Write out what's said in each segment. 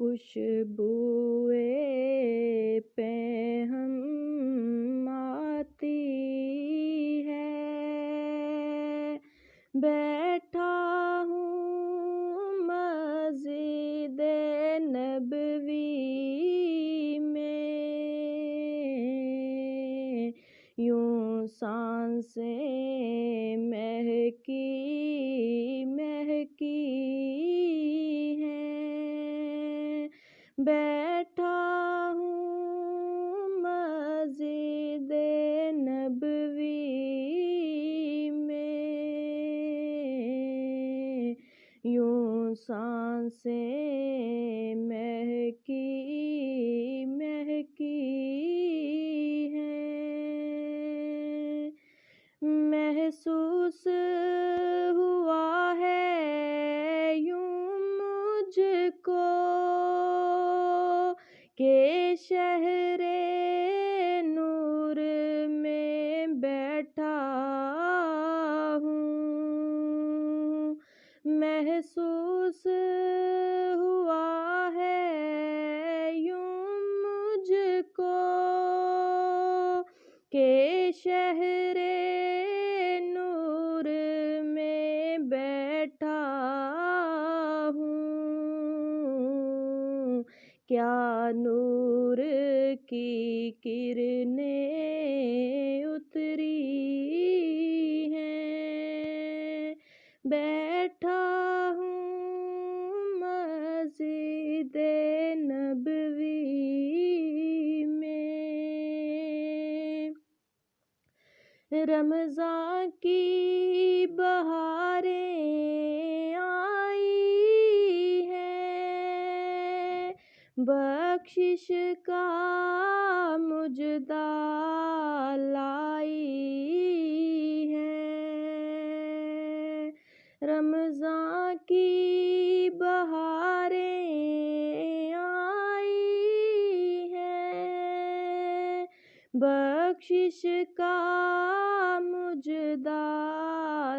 خوشبوئے پہم آتی ہے، بیٹھا ہوں مسجد نبوی میں، یوں سانسیں مہکی مہکی ہیں، بیٹھا ہوں مسجد نبوی میں، یوں سانسیں مہکی مہکی ہیں، محسوس ہوا ہے یوں مجھ کو کہ شہر نور میں بیٹھا ہوں، محسوس ہوا ہے یوں مجھ کو کہ شہر نور میں بیٹھا ہوں، کیا نور کی کرنیں اتری ہیں، بیٹھا ہوں مسجد نبوی میں، رمضان کی بہاریں آئی ہیں، بخشش کا مجدہ لائی ہیں، رمضان کی بہاریں آئی ہیں، بخشش کا مجدہ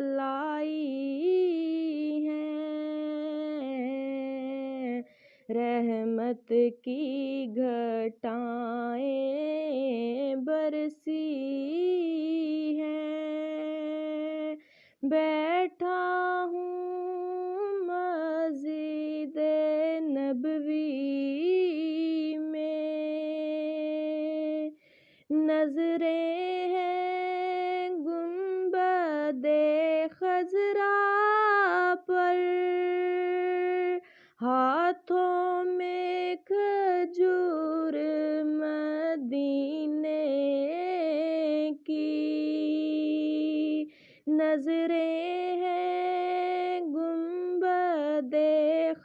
لائی ہیں، رحمت کی گھٹائیں برسی ہیں، بیٹھا ہوں مسجد نبوی میں، نظریں ہیں گنبد خضرا پر، ہاتھوں میں کھجور مدینے کی، نظریں ہیں گنبد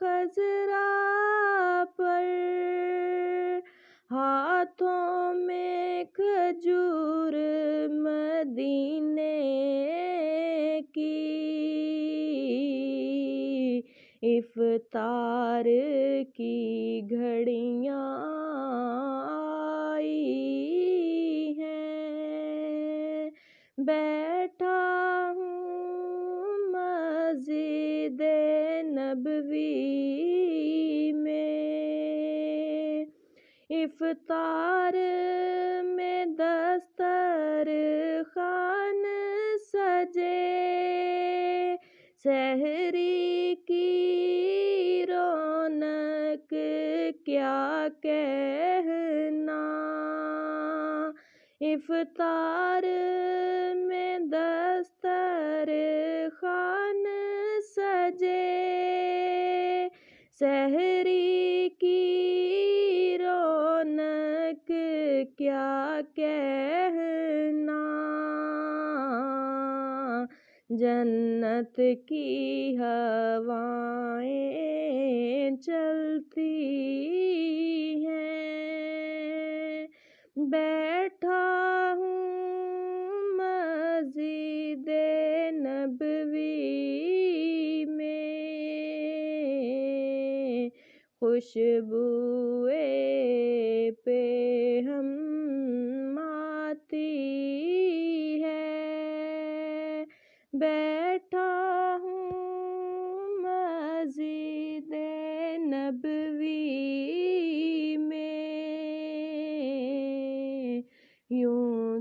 خضرا پر، ہاتھوں میں کھجور مدینے کی، افطار کی گھڑیاں آئی ہیں، بیٹھا ہوں مسجد نبوی میں، افطار میں دسترخوان سجے، سحری کی رونق کیا کہنا، افطار میں دسترخوان سجے، سحری کی رونق کیا کہنا، جنت کی ہوائیں چلتی ہیں، بیٹھا ہوں مسجد نبوی میں، خوشبوئے پہم آتی ہے، بیٹھا ہوں مسجد نبوی